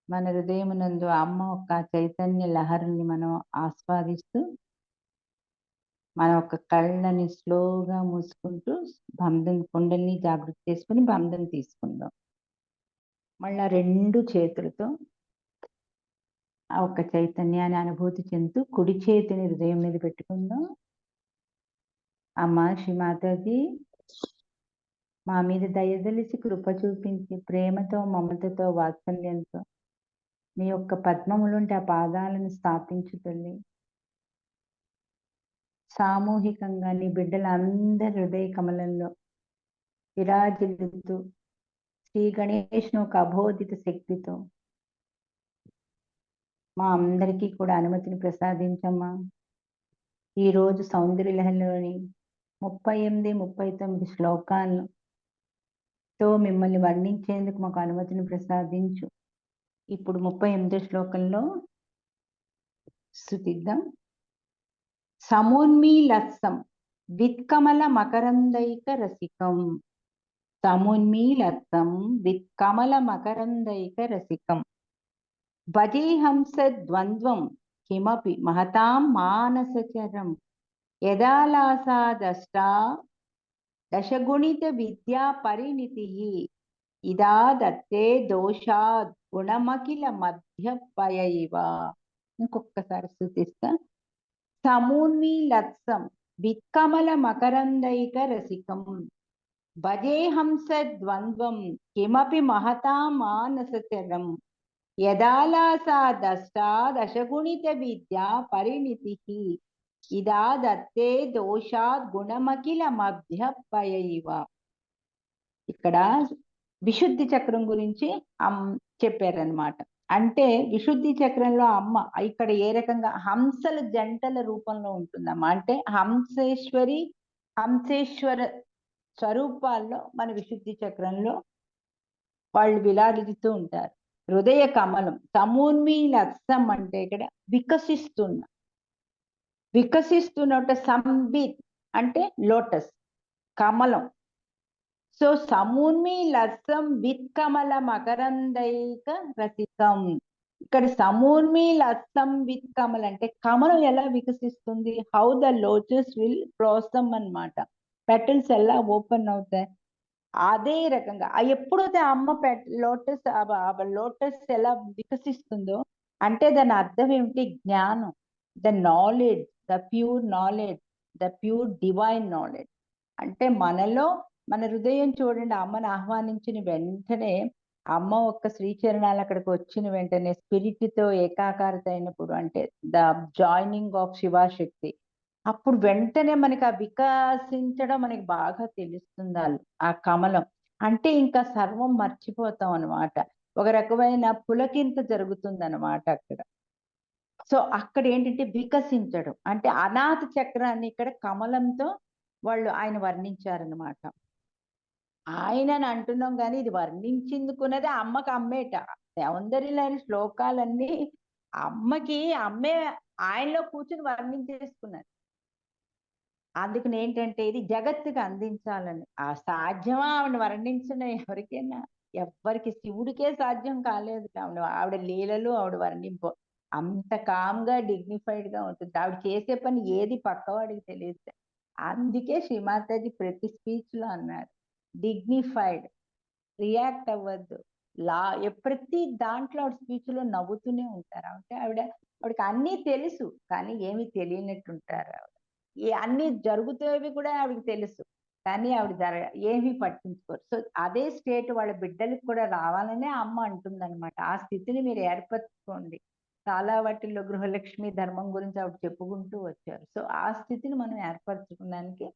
మన హృదయమునందు అమ్మ యొక్క చైతన్య లహరిని మనం ఆస్వాదిస్తూ మన యొక్క కళ్ళని స్లోగా మూసుకుంటూ బంధం కుండల్ని జాగృతి చేసుకుని బంధం తీసుకుందాం. మళ్ళా రెండు చేతులతో ఆ ఒక్క చైతన్యాన్ని అనుభూతి చెందుతూ కుడి చేతిని హృదయం మీద పెట్టుకుందాం. అమ్మ శ్రీమాతాజీ, మా మీద దయదలిచి కృప చూపించి ప్రేమతో మమతతో వాత్సల్యంతో మీ యొక్క పద్మములుంటే ఆ పాదాలను స్థాపించు తల్లి. సామూహికంగా నీ బిడ్డలందరి హృదయ కమలంలో విరాజిల్లుతూ శ్రీ గణేష్ను ఒక అబోధిత శక్తితో మా అందరికీ కూడా అనుమతిని ప్రసాదించమ్మా. ఈరోజు సౌందర్యలహరిలోని 38, 39 శ్లోకాలతో మిమ్మల్ని వర్ణించేందుకు మాకు అనుమతిని ప్రసాదించు. ఇప్పుడు 38 శ్లోకంలో స్తుతిద్దాం. సమున్మీలత్సం విత్కమల మకరందైక రసికం. సమున్మీలత్సం విత్కమల మకరందైక రసికం. భజేహంస ద్వంద్వం కిమపి మహతాం మానసచరం. యదాలాసాదష్టా దశగుణిత విద్యా పరిణితి. ఇదా దత్తే దోషాద్ గుణమఖిల మధ్యపయైవ. ఇంకొకసారి స్తుతిస్తా. సమున్మీలత్సం విత్కమల మకరందైక రసికం. భజేహంస ద్వంద్వం కిమపి మహతా మానసచరం. యదాలాసాదష్టా దశగుణిత విద్యా పరిణితి. ఇదా దత్తే దోషాద్ గుణమఖిల మధ్యపయైవ. ఇక్కడ విశుద్ధి చక్రం గురించి చెప్పారనమాట. అంటే విశుద్ధి చక్రంలో అమ్మ ఇక్కడ ఏ రకంగా హంసల జంటల రూపంలో ఉంటుందమ్మా. అంటే హంసేశ్వరి హంసేశ్వర స్వరూపాల్లో మన విశుద్ధి చక్రంలో వాళ్ళు విలాడిస్తూ ఉంటారు. హృదయ కమలం సమూన్మీలత్సం అంటే ఇక్కడ వికసిస్తున్న సంబిత్ అంటే లోటస్ కమలం. సో సమూన్మీలత్సం విత్కమల మకరందైక రసికం. ఇక్కడ సమూన్మీలత్సం విత్కమల అంటే కమలం ఎలా వికసిస్తుంది, how the lotus will blossom అన్నమాట. పెటల్స్ ఎలా ఓపెన్ అవుతాయి, అదే రకంగా ఎప్పుడైతే అమ్మ లోటస్ ఎలా వికసిస్తుందో అంటే దాని అర్థం ఏమిటి, జ్ఞానం, the knowledge, the pure knowledge, the pure divine knowledge. అంటే మనలో మన హృదయం చూడండి, అమ్మను ఆహ్వానించిన వెంటనే అమ్మ ఒక్క శ్రీచరణాలు అక్కడికి వచ్చిన వెంటనే స్పిరిట్ తో ఏకాకారత అయినప్పుడు అంటే ద జాయినింగ్ ఆఫ్ శివాశక్తి, అప్పుడు వెంటనే మనకి ఆ వికసించడం మనకి బాగా తెలుస్తుంది. ఆ కమలం అంటే ఇంకా సర్వం మర్చిపోతాం అనమాట. ఒక రకమైన పులకింత జరుగుతుంది అనమాట అక్కడ. సో అక్కడ ఏంటంటే వికసించడం అంటే అనాథ చక్రాన్ని ఇక్కడ కమలంతో ఆయన వర్ణించారనమాట. ఆయనని అంటున్నాం కానీ ఇది వర్ణించిందుకున్నది అమ్మకి అమ్మేట. సౌందర్యలహరి శ్లోకాలన్నీ అమ్మకి అమ్మే ఆయనలో కూర్చుని వర్ణించేసుకున్నారు. అందుకని ఏంటంటే ఇది జగత్తుకి అందించాలని. ఆ సాధ్యమా ఆవిడ వర్ణించిన ఎవరికైనా, ఎవ్వరికి శివుడికే సాధ్యం కాలేదు. ఆవిడ లీలలు ఆవిడ వర్ణింపు అంత కామ్గా డిగ్నిఫైడ్ గా ఉంటుంది. ఆవిడ చేసే పని ఏది పక్కవాడికి తెలియదు. అందుకే శ్రీమాతాజీ ప్రతి స్పీచ్ లో అన్నారు, డిగ్నిఫైడ్, రియాక్ట్ అవ్వద్దు. ప్రతి దాంట్లో ఆవిడ స్పీచ్ లో నవ్వుతూనే ఉంటారు. అంటే ఆవిడకి అన్నీ తెలుసు కానీ ఏమీ తెలియనట్టు ఉంటారు. అన్ని జరుగుతాయి కూడా ఆవిడకి తెలుసు కానీ ఆవిడ ఏమీ పట్టించుకోరు. సో అదే స్టేట్ వాళ్ళ బిడ్డలకు కూడా రావాలనే అమ్మ అంటుందన్నమాట. ఆ స్థితిని మీరు ఏర్పరచుకోండి. చాలా వాటిల్లో గృహలక్ష్మి ధర్మం గురించి ఆవిడ చెప్పుకుంటూ వచ్చారు. సో ఆ స్థితిని మనం ఏర్పరచుకోవడానికి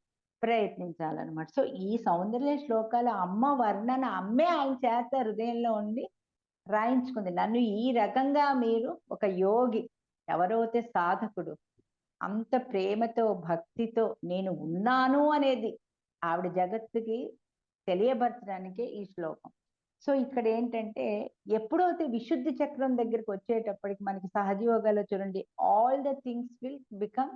ప్రయత్నించాలన్నమాట. సో ఈ సౌందర్య శ్లోకాలు అమ్మ వర్ణన అమ్మే ఆయన చేత హృదయంలో ఉండి రాయించుకుంది. నన్ను ఈ రకంగా మీరు ఒక యోగి, ఎవరైతే సాధకుడు అంత ప్రేమతో భక్తితో నేను ఉన్నాను అనేది ఆవిడ జగత్తుకి తెలియబరచడానికే ఈ శ్లోకం. సో ఇక్కడ ఏంటంటే ఎప్పుడైతే విశుద్ధి చక్రం దగ్గరికి వచ్చేటప్పటికి మనకి సహజయోగాలో చూడండి, all the things will become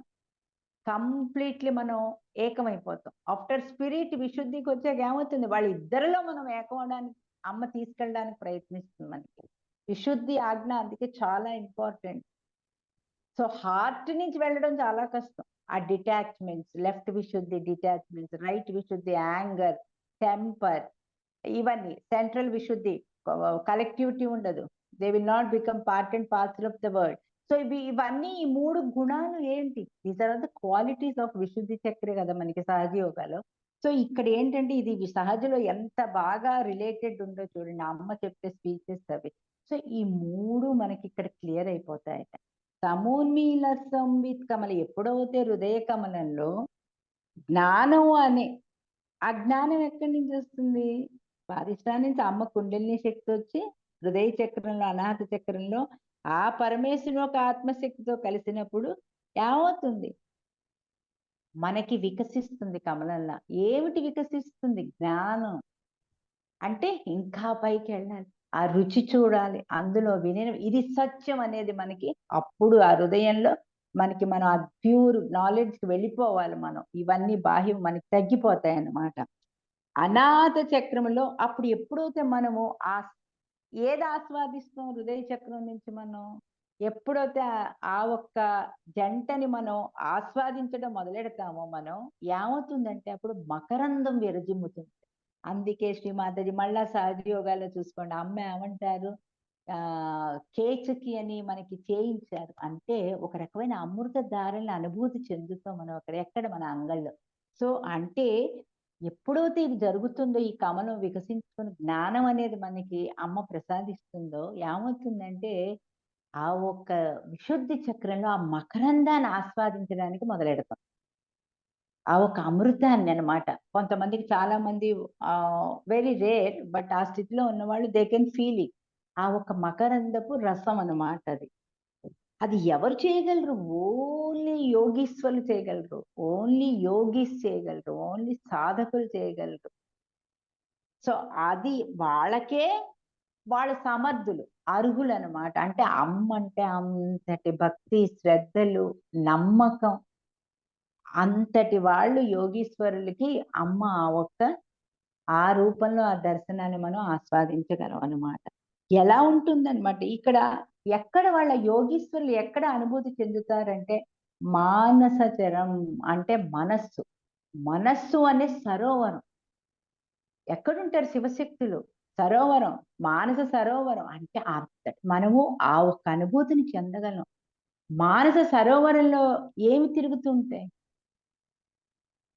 completely మనం ఏకమైపోతాం. ఆఫ్టర్ స్పిరిట్ విశుద్ధికి వచ్చాక ఏమవుతుంది, వాళ్ళిద్దరిలో మనం ఏకమవడానికి అమ్మ తీసుకెళ్ళడానికి ప్రయత్నిస్తుంది మనకి. విశుద్ధి ఆజ్ఞ అందుకే చాలా ఇంపార్టెంట్. సో హార్ట్ నుంచి వెళ్ళడం చాలా కష్టం. ఆ detachments, left Vishuddhi detachments, right Vishuddhi anger, temper, ఇవన్నీ సెంట్రల్ విశుద్ధి కలెక్టివిటీ ఉండదు. They will not become part and parcel of the world. So ఇవన్నీ ఈ 3 గుణాలు ఏంటి? These are the qualities of Vishuddhi చక్రే కదా మనకి సహజ యోగాలో. సో ఇక్కడ ఏంటంటే ఇది సహజలో ఎంత బాగా రిలేటెడ్ ఉందో చూడండి, అమ్మ చెప్పే స్పీచెస్ అవి. సో ఈ 3 మనకి ఇక్కడ క్లియర్ అయిపోతాయట. తమోన్మీల సంవిత్ కమల ఎప్పుడైతే హృదయ కమలంలో జ్ఞానం అనే, ఆ జ్ఞానం ఎక్కడి నుంచి వస్తుంది? స్వాధిష్టానం నుంచి అమ్మ కుండలిని శక్తి వచ్చి హృదయ చక్రంలో, అనాహత చక్రంలో ఆ పరమేశ్వరుని ఒక ఆత్మశక్తితో కలిసినప్పుడు ఏమవుతుంది? మనకి వికసిస్తుంది కమలంలా. ఏమిటి వికసిస్తుంది? జ్ఞానం. అంటే ఇంకా పైకి వెళ్ళాలి, ఆ రుచి చూడాలి, అందులో ఇది సత్యం అనేది మనకి అప్పుడు ఆ హృదయంలో మనకి మనం ఆ ప్యూర్ నాలెడ్జ్కి వెళ్ళిపోవాలి. మనం ఇవన్నీ బాహ్యం మనకి తగ్గిపోతాయి అన్నమాట. అనాథ చక్రంలో అప్పుడు ఎప్పుడైతే మనము ఏది ఆస్వాదిస్తాం హృదయ చక్రం నుంచి మనం, ఎప్పుడైతే ఆ ఒక్క జంటని మనం ఆస్వాదించడం మొదలెడతామో మనం, ఏమవుతుందంటే అప్పుడు మకరందం విరజిమ్ముతుంది. అందుకే శ్రీమాతది మళ్ళా సహజ యోగాలో చూసుకోండి, అమ్మ ఏమంటారు, కేచకి అని మనకి చేయించారు. అంటే ఒక రకమైన అమృత ధారని అనుభూతి చెందుతాం మనం అక్కడ, ఎక్కడ మన అంగల్లో. సో అంటే ఎప్పుడైతే ఇది జరుగుతుందో, ఈ కమలం వికసించుకుని జ్ఞానం అనేది మనకి అమ్మ ప్రసాదిస్తుందో, ఏమవుతుందంటే ఆ ఒక్క విశుద్ధి చక్రంలో ఆ మకరందాన్ని ఆస్వాదించడానికి మొదలెడతాం. ఆ ఒక అమృతాన్ని అనమాట. కొంతమందికి చాలా మంది వెరీ రేర్, బట్ ఆ స్థితిలో ఉన్నవాళ్ళు దే కెన్ ఫీల్ ఇట్. ఆ ఒక మకరందపు రసం అనమాట అది. అది ఎవరు చేయగలరు? ఓన్లీ యోగీశ్వరులు చేయగలరు. ఓన్లీ యోగీస్ చేయగలరు. ఓన్లీ సాధకులు చేయగలరు. సో అది వాళ్ళకే వాళ్ళు సమర్థులు, అర్హులు అనమాట. అంటే అమ్మ అంటే అంతటి భక్తి, శ్రద్ధలు, నమ్మకం, అంతటి వాళ్ళు యోగీశ్వరులకి అమ్మ ఆ రూపంలో ఆ దర్శనాన్ని మనం ఆస్వాదించగలం అనమాట. ఎలా ఉంటుందన్నమాట ఇక్కడ, ఎక్కడ వాళ్ళ యోగీశ్వరులు ఎక్కడ అనుభూతి చెందుతారంటే మానసచరం, అంటే మనస్సు. మనస్సు అనే సరోవరం. ఎక్కడుంటారు శివశక్తులు? సరోవరం, మానస సరోవరం. అంటే మనము ఆ ఒక్క అనుభూతిని చెందగలం. మానస సరోవరంలో ఏమి తిరుగుతూ ఉంటాయి?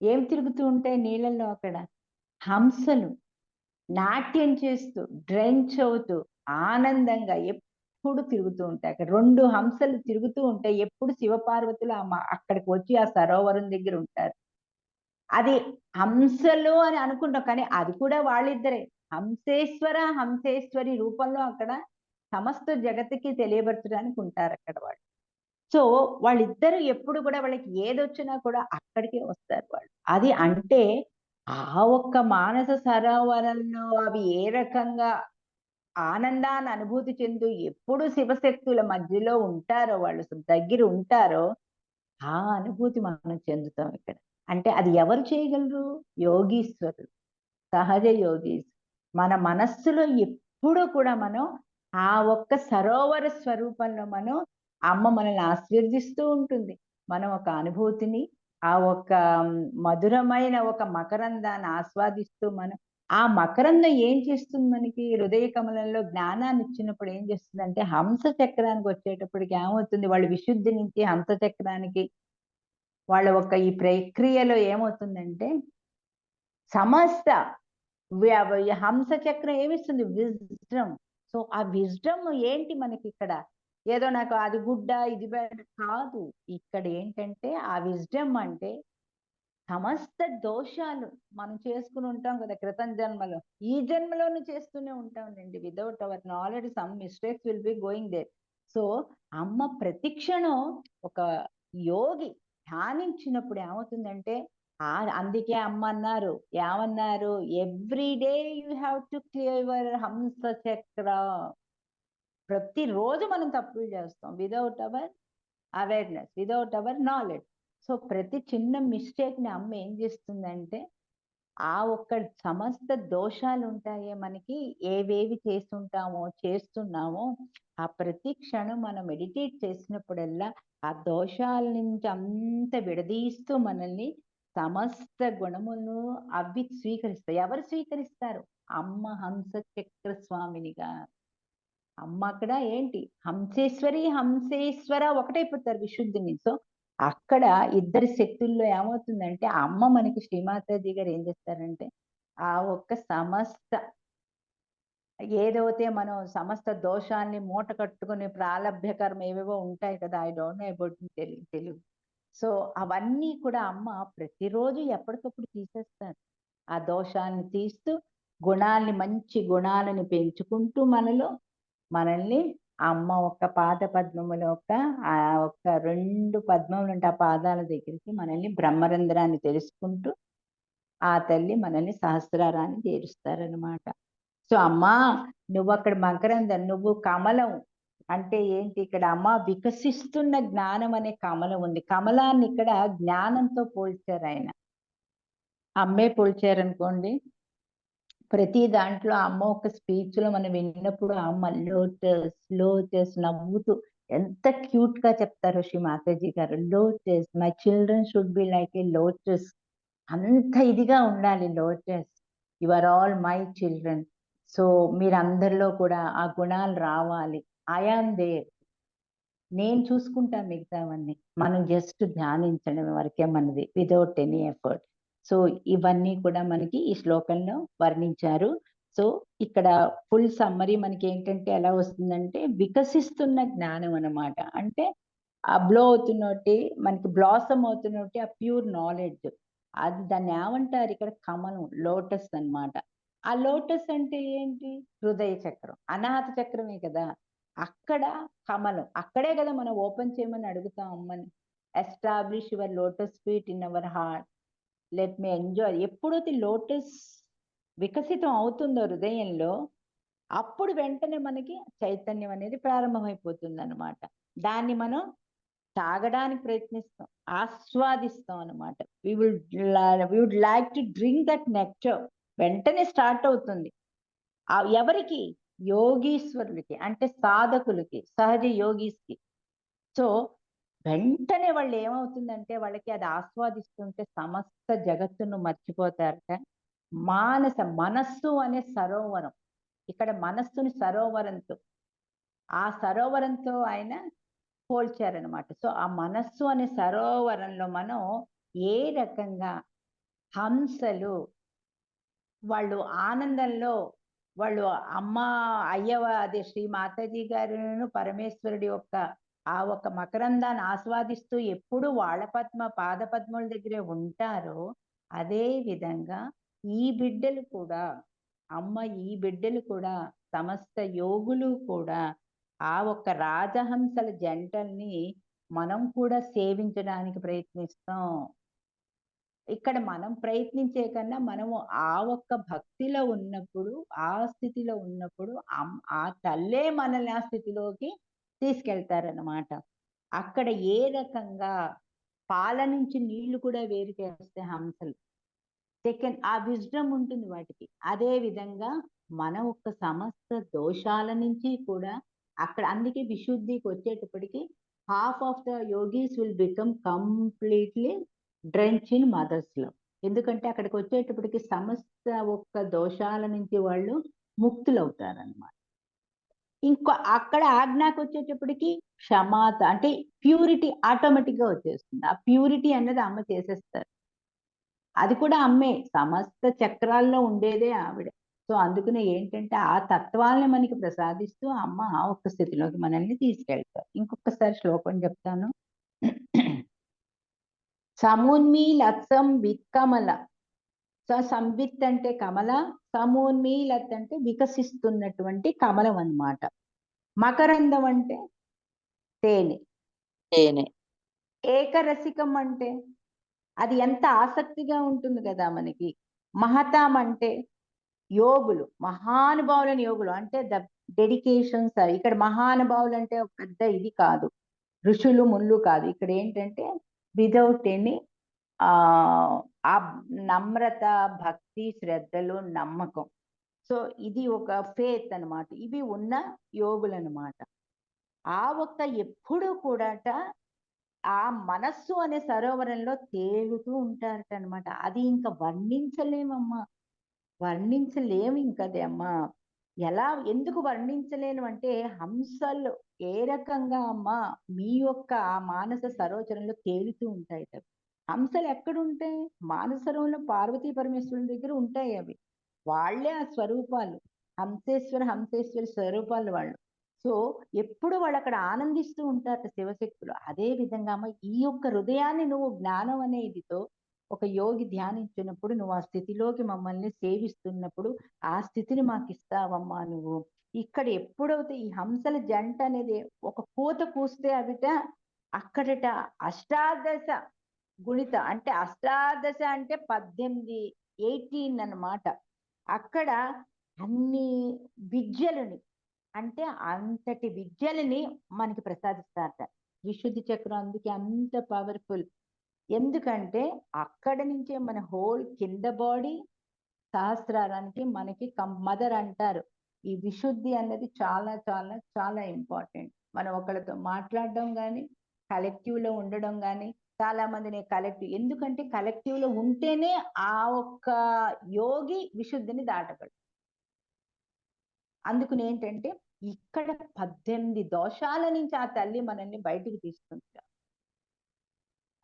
ఏం తిరుగుతూ ఉంటాయి నీళ్ళల్లో అక్కడ? హంసలు నాట్యం చేస్తూ, డ్రెంచ్ అవుతూ, ఆనందంగా ఎప్పుడు తిరుగుతూ ఉంటాయి. అక్కడ 2 హంసలు తిరుగుతూ ఉంటాయి. ఎప్పుడు శివపార్వతులు అక్కడికి వచ్చి ఆ సరోవరం దగ్గర ఉంటారు. అది హంసలు అని అనుకుంటాం, కానీ అది కూడా వాళ్ళిద్దరే. హంసేశ్వర, హంసేశ్వరి రూపంలో అక్కడ సమస్త జగత్తుకి తెలియబరచడానికి ఉంటారు అక్కడ వాళ్ళు. సో వాళ్ళిద్దరు ఎప్పుడు కూడా వాళ్ళకి ఏదొచ్చినా కూడా అక్కడికే వస్తారు వాళ్ళు. అది అంటే ఆ ఒక్క మానస సరోవరంలో అవి ఏ రకంగా ఆనందాన్ని అనుభూతి చెందు ఎప్పుడు శివశక్తుల మధ్యలో ఉంటారో, వాళ్ళు దగ్గర ఉంటారో, ఆ అనుభూతి మనం చెందుతాం ఇక్కడ. అంటే అది ఎవరు చేయగలరు? యోగీశ్వరులు, సహజ యోగీస్. మన మనస్సులో ఎప్పుడూ కూడా మనం ఆ ఒక్క సరోవర స్వరూపంలో మనం, అమ్మ మనల్ని ఆశీర్దిస్తూ ఉంటుంది. మనం ఒక అనుభూతిని, ఆ ఒక్క మధురమైన ఒక మకరందాన్ని ఆస్వాదిస్తూ మనం, ఆ మకరందం ఏం చేస్తుంది మనకి? హృదయ కమలంలో జ్ఞానాన్ని ఇచ్చినప్పుడు ఏం చేస్తుందంటే హంస చక్రానికి వచ్చేటప్పటికి ఏమవుతుంది? వాళ్ళు విశుద్ధి నుంచి హంస చక్రానికి వాళ్ళ ఒక ఈ ప్రక్రియలో ఏమవుతుందంటే సమస్త హంస చక్రం ఏమిస్తుంది? విజ్డమ్. సో ఆ విజ్డమ్ ఏంటి మనకి ఇక్కడ? ఏదో నాకు అది గుడ్డ ఇది బ్యాడ్ కాదు. ఇక్కడ ఏంటంటే ఆ విజ్డమ్ అంటే సమస్త దోషాలు మనం చేసుకుని ఉంటాం కదా క్రితం జన్మలో, ఈ జన్మలోనూ చేస్తూనే ఉంటాంలేండి. Without our knowledge some mistakes will be going there. So అమ్మ ప్రతిక్షణం ఒక యోగి ధ్యానించినప్పుడు ఏమవుతుందంటే, అందుకే అమ్మ అన్నారు, ఏమన్నారు? Every day you have to clear your హంస చక్ర. ప్రతిరోజు మనం తప్పులు చేస్తాం without hour awareness, without our knowledge. So ప్రతి చిన్న మిస్టేక్ ని అమ్మ ఏం చేస్తుందంటే ఆ ఒక్క సమస్త దోషాలు ఉంటాయే మనకి, ఏవేవి చేస్తున్నామో ఆ ప్రతి క్షణం మనం మెడిటేట్ చేసినప్పుడల్లా ఆ దోషాల నుంచి అంత విడదీస్తూ మనల్ని సమస్త గుణములను అవి స్వీకరిస్తాయి. ఎవరు స్వీకరిస్తారు? అమ్మ హంస చక్ర స్వామినిగా. అమ్మ అక్కడ ఏంటి హంసేశ్వరి, హంసేశ్వర ఒకటైపోతారు విశుద్ధిని. సో అక్కడ ఇద్దరి శక్తుల్లో ఏమవుతుందంటే, ఆ అమ్మ మనకి శ్రీమాతాజీ గారు ఏం చేస్తారంటే, ఆ ఒక్క సమస్త ఏదైతే మనం సమస్త దోషాల్ని మూట కట్టుకుని ప్రాలబ్ధ కర్మ ఏవేవో ఉంటాయి కదా, I don't know about Telugu. So అవన్నీ కూడా అమ్మ ప్రతిరోజు ఎప్పటికప్పుడు తీసేస్తారు. ఆ దోషాన్ని తీస్తూ గుణాల్ని, మంచి గుణాలను పెంచుకుంటూ మనల్ని అమ్మ ఒక్క పాద పద్మముల యొక్క ఆ ఒక్క 2 పద్మములు ఉంటే ఆ పాదాల దగ్గరికి మనల్ని బ్రహ్మరంధ్రాన్ని తెలుసుకుంటూ ఆ తల్లి మనల్ని సహస్రారాన్ని చేరుస్తారనమాట. సో అమ్మా నువ్వు అక్కడ మకరందం, నువ్వు కమలం. అంటే ఏంటి ఇక్కడ అమ్మ వికసిస్తున్న జ్ఞానం అనే కమలం ఉంది. కమలాన్ని ఇక్కడ జ్ఞానంతో పోల్చారు ఆయన. అమ్మే పోల్చారనుకోండి. ప్రతి దాంట్లో అమ్మ ఒక స్పీచ్ లో మనం విన్నప్పుడు అమ్మ లోటస్ లోటస్ నవ్వుతూ ఎంత క్యూట్ గా చెప్తారో శ్రీ మాతాజీ గారు. Lotus my children should be like a lotus. అంత ఇదిగా ఉండాలి lotus. You are all my children. So మీరందరిలో కూడా ఆ గుణాలు రావాలి. I am there. నేను చూసుకుంటా మిగతావన్నీ. మనం జస్ట్ ధ్యానించడం వరకే మనది, వితౌట్ ఎనీ ఎఫర్ట్. సో ఇవన్నీ కూడా మనకి ఈ శ్లోకంలో వర్ణించారు. సో ఇక్కడ ఫుల్ సమ్మరీ మనకి ఏంటంటే ఎలా వస్తుందంటే, వికసిస్తున్న జ్ఞానం అన్నమాట. అంటే ఆ బ్లో అవుతున్నట్టు మనకి బ్లాసమ్ అవుతున్నట్టు ఆ ప్యూర్ నాలెడ్జ్. అది దాన్ని ఏమంటారు ఇక్కడ, కమలం, లోటస్ అన్నమాట. ఆ లోటస్ అంటే ఏంటి? హృదయ చక్రం, అనాహత చక్రమే కదా. అక్కడ కమలం, అక్కడే కదా మనం ఓపెన్ చేయమని అడుగుతాం అమ్మని. Establish your lotus feet in our heart, let me enjoy. ఎప్పుడైతే లోటస్ వికసితం అవుతుందో హృదయంలో, అప్పుడు వెంటనే మనకి చైతన్యం అనేది ప్రారంభమైపోతుంది అనమాట. దాన్ని మనం తాగడానికి ప్రయత్నిస్తాం, ఆస్వాదిస్తాం అనమాట. We would like to drink that nectar. వెంటనే స్టార్ట్ అవుతుంది. ఎవరికి? యోగీశ్వరులకి, అంటే సాధకులకి, సహజ యోగీస్కి. సో వెంటనే వాళ్ళు ఏమవుతుందంటే, వాళ్ళకి అది ఆస్వాదిస్తుంటే సమస్త జగత్తును మర్చిపోతారట. మనస్సు అనే సరోవరం, ఇక్కడ మనస్సుని సరోవరంతో, ఆ సరోవరంతో ఆయన పోల్చారనమాట. సో ఆ మనస్సు అనే సరోవరంలో మనం ఏ రకంగా హంసలు వాళ్ళు ఆనందంలో వాళ్ళు అమ్మ అయ్యవ అదే శ్రీ మాతాజీ గారును పరమేశ్వరుడి యొక్క ఆ ఒక మకరందాన్ని ఆస్వాదిస్తూ ఎప్పుడు వాళ్ళ పాద పద్మల దగ్గరే ఉంటారో, అదే విధంగా ఈ బిడ్డలు కూడా, అమ్మ ఈ బిడ్డలు కూడా, సమస్త యోగులు కూడా ఆ ఒక్క రాజహంసల జంటల్ని మనం కూడా సేవించడానికి ప్రయత్నిస్తాం. ఇక్కడ మనం ప్రయత్నించే కన్నా మనము ఆ ఒక్క భక్తిలో ఉన్నప్పుడు, ఆ స్థితిలో ఉన్నప్పుడు ఆ తల్లే మనల్ని ఆ స్థితిలోకి తీసుకెళ్తారనమాట. అక్కడ ఏ రకంగా పాల నుంచి నీళ్లు కూడా వేరు చేస్తే హంసలు, సెకండ్ ఆ విజ్డమ్ ఉంటుంది వాటికి. అదే విధంగా మన ఒక్క సమస్త దోషాల నుంచి కూడా అక్కడ, అందుకే విశుద్ధికి వచ్చేటప్పటికి half of the yogis will become completely drench in mother's love. ఎందుకంటే అక్కడికి వచ్చేటప్పటికి సమస్త ఒక్క దోషాల నుంచి వాళ్ళు ముక్తులవుతారనమాట. ఇంకో అక్కడ ఆజ్ఞకు వచ్చేటప్పటికి క్షమాత, అంటే ప్యూరిటీ ఆటోమేటిక్ గా వచ్చేస్తుంది. ఆ ప్యూరిటీ అన్నది అమ్మ చేసేస్తారు. అది కూడా అమ్మే, సమస్త చక్రాల్లో ఉండేదే ఆవిడ. సో అందుకనే ఏంటంటే ఆ తత్వాల్ని మనకి ప్రసాదిస్తూ అమ్మ ఆ ఒక్క స్థితిలోకి మనల్ని తీసుకెళ్తారు. ఇంకొకసారి శ్లోకం చెప్తాను. సమున్మీలత్సం విత్కమల. సంవిత్ అంటే కమల, సమోన్మీలత్ అంటే వికసిస్తున్నటువంటి కమలం అన్నమాట. మకరందం అంటే తేనె. తేనె. ఏకరసికం అంటే అది ఎంత ఆసక్తిగా ఉంటుంది కదా మనకి. మహతాం అంటే యోగులు, మహానుభావులని యోగులు, అంటే ద డెడికేషన్స్. ఇక్కడ మహానుభావులు అంటే ఒక పెద్ద ఇది కాదు, ఋషులు ముళ్ళు కాదు. ఇక్కడ ఏంటంటే వితౌట్ ఎనీ ఆ నమ్రత, భక్తి, శ్రద్ధలు, నమ్మకం. సో ఇది ఒక ఫేత్ అన్నమాట. ఇవి ఉన్న యోగులన్నమాట. ఆ ఒక్క ఎప్పుడూ కూడాట ఆ మనస్సు అనే సరోవరంలో తేలుతూ ఉంటారటనమాట. అది ఇంక వర్ణించలేమమ్మా. వర్ణించలేమింకది అమ్మా. ఎందుకు వర్ణించలేను అంటే, హంసలు ఏ రకంగా అమ్మా మీ యొక్క ఆ మానస సరోవరంలో తేలుతూ ఉంటాయట. హంసలు ఎక్కడుంటాయి? మానస సరోవరంలో పార్వతీ పరమేశ్వరుల దగ్గర ఉంటాయి అవి. వాళ్ళే ఆ స్వరూపాలు. హంసేశ్వరి స్వరూపాలు వాళ్ళు. సో, ఎప్పుడు వాళ్ళక్కడ ఆనందిస్తూ ఉంటారట శివశక్తులు. అదే విధంగా అమ్మ ఈ యొక్క హృదయాన్ని నువ్వు జ్ఞానం అనే ఇదితో ఒక యోగి ధ్యానించినప్పుడు నువ్వు ఆ స్థితిలోకి మమ్మల్ని సేవిస్తున్నప్పుడు ఆ స్థితిని మాకిస్తావమ్మా నువ్వు. ఇక్కడ ఎప్పుడైతే ఈ హంసల జంట అనేది ఒక పూత పూస్తే అవిట అక్కడట అష్టాదశ గుణిత అంటే అష్టాదశ అంటే 18, 18 అన్నమాట. అక్కడ అన్ని విద్యలని అంటే అంతటి విద్యలని మనకి ప్రసాదిస్తారట. విశుద్ధి చక్రం అందుకే అంత పవర్ఫుల్. ఎందుకంటే అక్కడ నుంచే మన హోల్ కింద బాడీ సహస్రారానికి మనకి మదర్ అంటారు. ఈ విశుద్ధి అన్నది చాలా చాలా చాలా ఇంపార్టెంట్. మనం ఒకళ్ళతో మాట్లాడడం గాని, కలెక్టివ్ లో ఉండడం గాని, చాలా మందిని ఎందుకంటే కలెక్టివ్ లో ఉంటేనే ఆ ఒక్క యోగి విశుద్ధిని దాటగలడు. అందుకని ఏంటంటే ఇక్కడ 18 దోషాల నుంచి ఆ తల్లి మనల్ని బయటికి తీస్తుంది.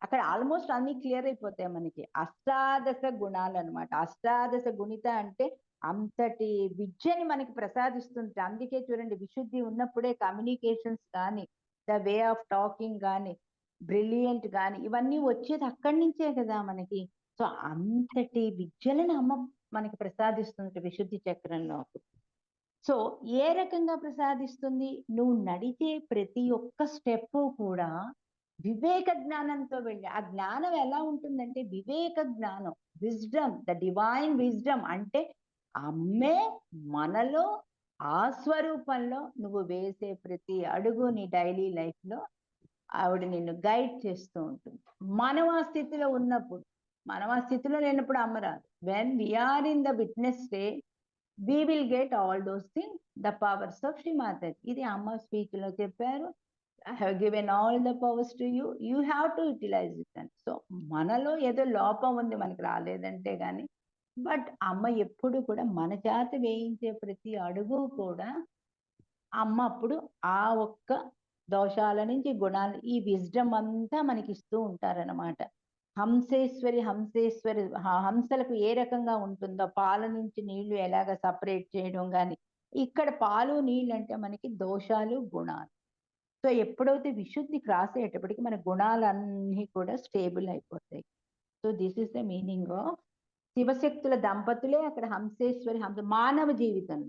అక్కడ ఆల్మోస్ట్ అన్ని క్లియర్ అయిపోతాయి మనకి. అష్టాదశ గుణాలు అనమాట. అష్టాదశ గుణిత అంటే అంతటి విద్యని మనకి ప్రసాదిస్తుంది. అందుకే చూడండి విశుద్ధి ఉన్నప్పుడే కమ్యూనికేషన్స్ కానీ, ద వే ఆఫ్ టాకింగ్ కానీ, బ్రిలియంట్ కానీ ఇవన్నీ వచ్చేది అక్కడి నుంచే కదా మనకి. సో అంతటి విద్యలను అమ్మ మనకి ప్రసాదిస్తుంది విశుద్ధి చక్రంలో. సో ఏ రకంగా ప్రసాదిస్తుంది? నువ్వు నడిచే ప్రతి ఒక్క స్టెప్ కూడా వివేక జ్ఞానంతో వెళ్ళి ఆ జ్ఞానం ఎలా ఉంటుందంటే వివేక జ్ఞానం, విజ్డమ్, ద డివైన్ విజ్డమ్ అంటే అమ్మే మనలో ఆ స్వరూపంలో నువ్వు వేసే ప్రతి అడుగు నీ డైలీ లైఫ్ లో ఆవిడ నిన్ను గైడ్ చేస్తూ ఉంటుంది. మనం ఆ స్థితిలో ఉన్నప్పుడు, మనం ఆ స్థితిలో లేనప్పుడు అమ్మ రాదు. When we are in the witness state we will get all those things, the powers of Shri Mataji. ఇది అమ్మ స్పీచ్ లో చెప్పారు. I have given all the powers to you. You have to utilize it. And so మనలో ఏదో లోపం ఉంది మనకి రాలేదంటే గాని, బట్ అమ్మ ఎప్పుడు కూడా మన చేత వేయించే ప్రతి అడుగు కూడా అమ్మ అప్పుడు ఆ ఒక్క దోషాల నుంచి గుణాలు ఈ విజ్డమ్ అంతా మనకి ఇస్తూ ఉంటారనమాట. హంసేశ్వరి హంసలకు ఏ రకంగా ఉంటుందో పాల నుంచి నీళ్లు ఎలాగ సపరేట్ చేయడం కానీ, ఇక్కడ పాలు నీళ్ళు అంటే మనకి దోషాలు గుణాలు. సో ఎప్పుడైతే విశుద్ధి క్రాస్ అయ్యేటప్పటికి మన గుణాలన్నీ కూడా స్టేబుల్ అయిపోతాయి. So this is the meaning of శివశక్తుల దంపతులే అక్కడ మానవ జీవితం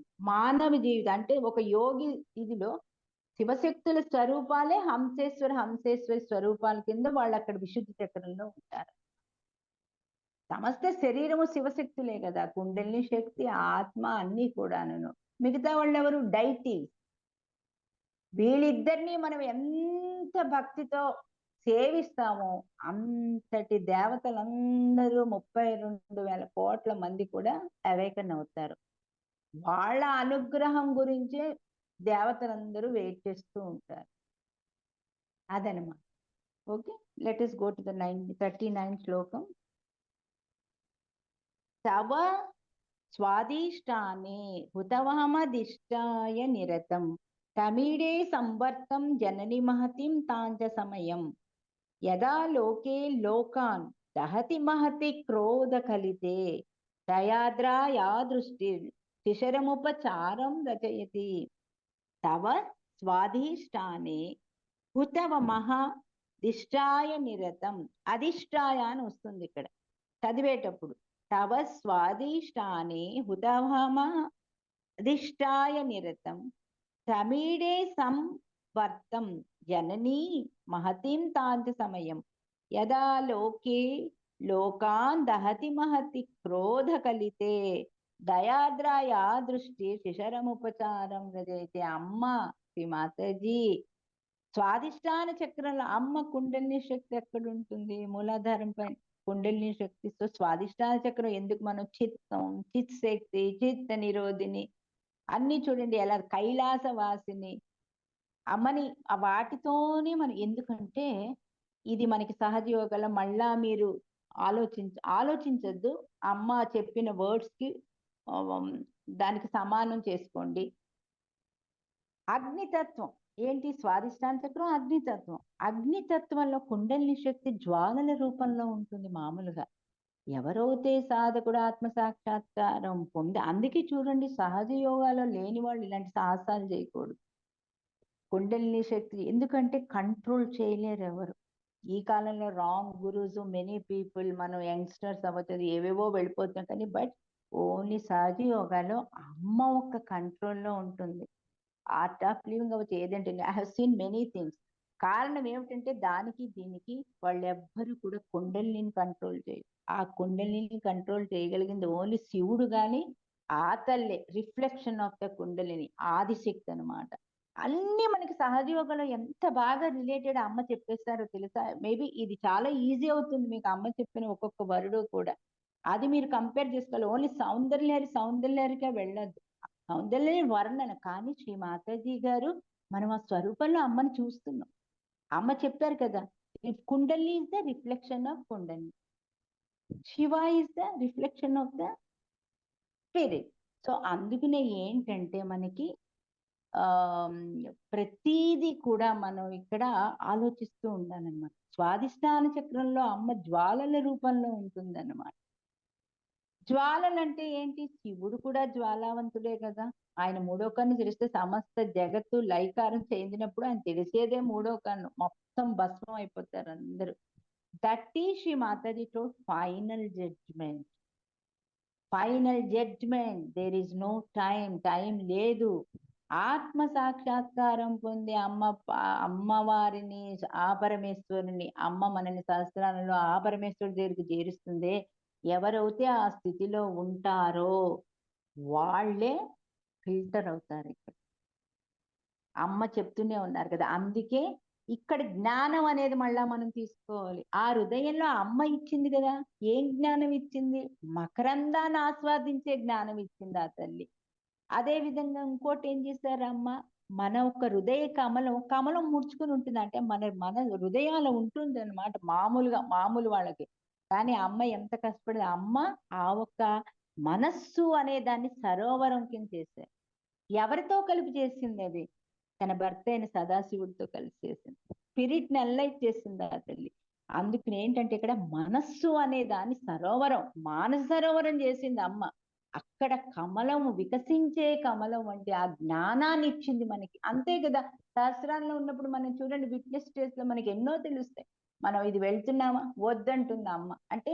అంటే ఒక యోగి ఇదిలో శివశక్తుల స్వరూపాలే హంసేశ్వరి స్వరూపాల కింద వాళ్ళు అక్కడ విశుద్ధి చక్రంలో ఉంటారు. సమస్త శరీరము శివశక్తులే కదా, కుండలిని శక్తి, ఆత్మ అన్ని కూడాను. మిగతా వాళ్ళు ఎవరు? డైటీ. వీళ్ళిద్దరినీ మనం ఎంత భక్తితో సేవిస్తామో అంతటి దేవతలందరూ 32,000 కోట్ల మంది కూడా అవేకన్ అవుతారు. వాళ్ళ అనుగ్రహం గురించే దేవతలందరూ వెయిట్ చేస్తూ ఉంటారు. అదనమాట. Okay, let us go to the 39th శ్లోకం. తవ స్వాదిష్టానే హుతవహమదిష్టాయ నిరతం తమీడే సంవర్తం జనని మహతిం తాంచ సమయం యదా లోకే లోకాన్ దహతి మహతి క్రోధ కలితే దయాద్రా యా దృష్టి శిశరముపచారం రచయతి. తవ స్వాధిష్టానే హుతవమః దిష్టాయ నిరతం. అధిష్టాయ అని వస్తుంది ఇక్కడ చదివేటప్పుడు. తవ స్వాధిష్టానే హుతవమః అధిష్టాయ నిరతం సమీడే సంవర్తం జననీ మహతిం తాంచ సమయం యదా లోకే లోకాన్ దహతి మహతి క్రోధ కలితే దయాద్రాయా దృష్టి శిశరముపచారం రజయితే. అమ్మ శ్రీ మాతాజీ స్వాధిష్టాన చక్రంలో అమ్మ కుండలిని శక్తి ఎక్కడుంటుంది? మూలాధారం పైన. కుండలిని శక్తి. సో స్వాదిష్టాన చక్రం ఎందుకు మనం చిత్తం, చిత్ శక్తి, చిత్త నిరోధిని అన్ని చూడండి ఎలా కైలాస వాసిని అమ్మని ఆ వాటితోనే మనం ఎందుకంటే ఇది మనకి సహజ యోగంలో మళ్ళా మీరు ఆలోచించద్దు. అమ్మ చెప్పిన వర్డ్స్ కి దానికి సమానం చేసుకోండి. అగ్నితత్వం ఏంటి? స్వాదిష్టాన చక్రం అగ్నితత్వం. అగ్నితత్వంలో కుండలిని శక్తి జ్వాలల రూపంలో ఉంటుంది మామూలుగా. ఎవరైతే సాధకుడు ఆత్మ సాక్షాత్కారం పొంది, అందుకే చూడండి సహజ యోగాలో లేని వాళ్ళు ఇలాంటి సాహసాలు చేయకూడదు. కుండలిని శక్తి ఎందుకంటే కంట్రోల్ చేయలేరు ఎవరు. ఈ కాలంలో రాంగ్ గురూస్ మెనీ పీపుల్, మనం యంగ్స్టర్స్ అవ్వచ్చు ఏవేవో వెళ్ళిపోతున్నాం కానీ బట్ ఓన్లీ సహజ యోగాలో అమ్మ ఒక్క కంట్రోల్లో ఉంటుంది. ఆర్ట్ ఆఫ్ లివింగ్ అవ్వచ్చు ఏదంటే I have seen many things. కారణం ఏమిటంటే దానికి దీనికి వాళ్ళెవ్వరు కూడా కుండలిని కంట్రోల్ చేయరు. ఆ కుండలిని కంట్రోల్ చేయగలిగింది ఓన్లీ శివుడు గాని ఆ తల్లే, reflection of the kundalini, Adishakti అనమాట. అన్ని మనకి సహజ యోగంలో ఎంత బాగా రిలేటెడ్ అమ్మ చెప్పేస్తారో తెలుసా. మేబీ ఇది చాలా ఈజీ అవుతుంది మీకు అమ్మ చెప్పిన ఒక్కొక్క వర్డ్ కూడా. అది మీరు కంపేర్ చేసుకోవాలి. ఓన్లీ సౌందర్యానికే వెళ్ళొద్దు. సౌందర్య వర్ణన కానీ శ్రీ మాతాజీ గారు మనం ఆ స్వరూపంలో అమ్మని చూస్తున్నాం. అమ్మ చెప్పారు కదా, kundali is the reflection of kundali, Shiva is the reflection of the spirit. So అందుకనే ఏంటంటే మనకి ఆ ప్రతీది కూడా మనం ఇక్కడ ఆలోచిస్తూ ఉండాలన్నమాట. స్వాదిష్టాన చక్రంలో అమ్మ జ్వాలల రూపంలో ఉంటుందన్నమాట. జ్వాలలు అంటే ఏంటి? శివుడు కూడా జ్వాలావంతుడే కదా. ఆయన మూడో కన్ను తెరిస్తే సమస్త జగత్తు లైకారం చెందినప్పుడు ఆయన తెలిసేదే మూడో కన్ను, మొత్తం భస్మం అయిపోతారు అందరూ. That is Shri Mataji told final judgement. Final judgement, there is no time లేదు. ఆత్మ సాక్షాత్కారం పొంది అమ్మవారిని, ఆ పరమేశ్వరుని, అమ్మ మనని సహస్రాలలో ఆ పరమేశ్వరుడి దగ్గరికి చేరుస్తుంది. ఎవరైతే ఆ స్థితిలో ఉంటారో వాళ్ళే ఫిల్టర్ అవుతారు. ఇక్కడ అమ్మ చెప్తూనే ఉన్నారు కదా. అందుకే ఇక్కడ జ్ఞానం అనేది మళ్ళా మనం తీసుకోవాలి. ఆ హృదయంలో అమ్మ ఇచ్చింది కదా. ఏం జ్ఞానం ఇచ్చింది? మకరందాన్ని ఆస్వాదించే జ్ఞానం ఇచ్చింది ఆ తల్లి. అదే విధంగా ఇంకోటి ఏం చేశారు అమ్మ? మన ఒక హృదయ కమలం ముడుచుకుని ఉంటుంది. అంటే మన హృదయాలు ఉంటుంది అనమాట మామూలు వాళ్ళకి. కానీ అమ్మ ఎంత కష్టపడింది. అమ్మ ఆ ఒక్క మనస్సు అనే దాన్ని సరోవరం కింద చేశారు. ఎవరితో కలిపి చేసింది అది? తన భర్త అయిన సదాశివుడితో కలిసి చేసింది. స్పిరిట్ ని ఎన్లైట్ చేసింది ఆ తల్లి. అందుకని ఏంటంటే ఇక్కడ మనస్సు అనే దాన్ని సరోవరం, మానస సరోవరం చేసింది అమ్మ. అక్కడ కమలం, వికసించే కమలం వంటి ఆ జ్ఞానాన్ని ఇచ్చింది మనకి. అంతే కదా. సహస్రాల్లో ఉన్నప్పుడు మనం చూడండి విట్నెస్ స్టేజ్ లో మనకి ఎన్నో తెలుస్తాయి. మనం ఇది వెళ్తున్నామా వద్దంటుంది అమ్మ. అంటే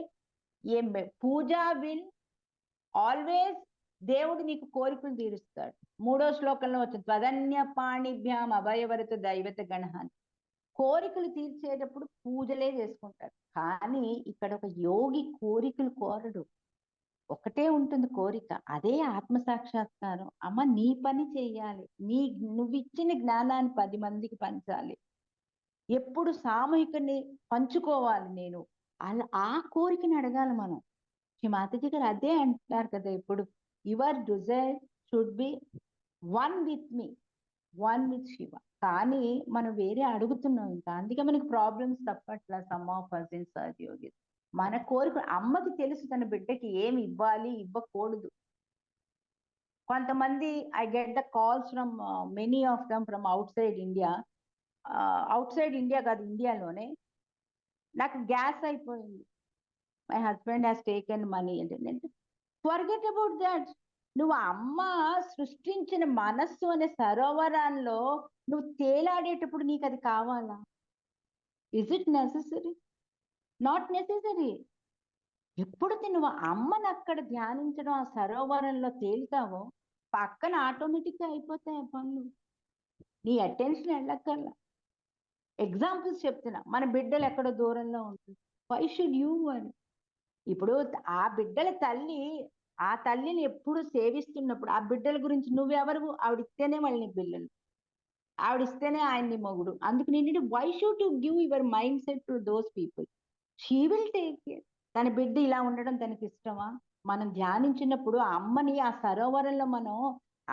ఏం పూజ విల్ ఆల్వేస్, దేవుడు నీకు కోరికలు తీరుస్తాడు. మూడో శ్లోకంలో వచ్చింది త్వదన్య పాణిభ్యాం అభయవరత దైవత గణహాన్ని. కోరికలు తీర్చేటప్పుడు పూజలే చేసుకుంటారు. కానీ ఇక్కడ ఒక యోగి కోరికలు కోరడు. ఒకటే ఉంటుంది కోరిక, అదే ఆత్మ సాక్షాత్కారం. అమ్మ నీ పని చెయ్యాలి, నువ్విచ్చిన జ్ఞానాన్ని 10 మందికి పంచాలి, ఎప్పుడు సామూహికని పంచుకోవాలి నేను. అలా ఆ కోరికని అడగాలి మనం. శ్రీ మాతాజీ గారు అదే అంటారు కదా ఎప్పుడు, your desire should be one with me, one with Shiva. కానీ మనం వేరే అడుగుతున్నాం ఇంకా, అందుకే మనకి ప్రాబ్లమ్స్ తప్పట్లా. Some of us in Sahajayogi మన కోరిక అమ్మకి తెలుసు తన బిడ్డకి ఏమి ఇవ్వాలి ఇవ్వకూడదు. కొంతమంది I get the calls from many of them from out side India. Out side India కాదు, ఇండియాలోనే. నాకు గ్యాస్ అయిపోయింది, my husband has taken money అంటే, ఫర్గెట్ అబౌట్ దాట్. నువ్వు అమ్మ సృష్టించిన మనస్సు అనే సరోవరాల్లో నువ్వు తేలాడేటప్పుడు నీకు అది కావాలా? Is it necessary? Not necessary. ఎప్పుడైతే నువ్వు అమ్మను అక్కడ ధ్యానించడం, ఆ సరోవరంలో తేలుతావో పక్కన ఆటోమేటిక్గా అయిపోతాయి పనులు. నీ అటెన్షన్ వెళ్ళక్కర్లా. ఎగ్జాంపుల్స్ చెప్తున్నా. మన బిడ్డలు ఎక్కడో దూరంలో ఉంటుంది, వై షుడ్ యూ అని. ఇప్పుడు ఆ బిడ్డల తల్లి, ఆ తల్లిని ఎప్పుడు సేవిస్తున్నప్పుడు ఆ బిడ్డల గురించి నువ్వెవరు? ఆవిడిస్తేనే వాళ్ళని పిల్లలు, ఆవిడిస్తేనే ఆయన్ని మొగుడు. అందుకు నేను why should to give your mind set to those people? She will take care. తన బిడ్డ ఇలా ఉండడం తనకి ఇష్టమా? మనం ధ్యానించినప్పుడు ఆ అమ్మని ఆ సరోవరంలో మనం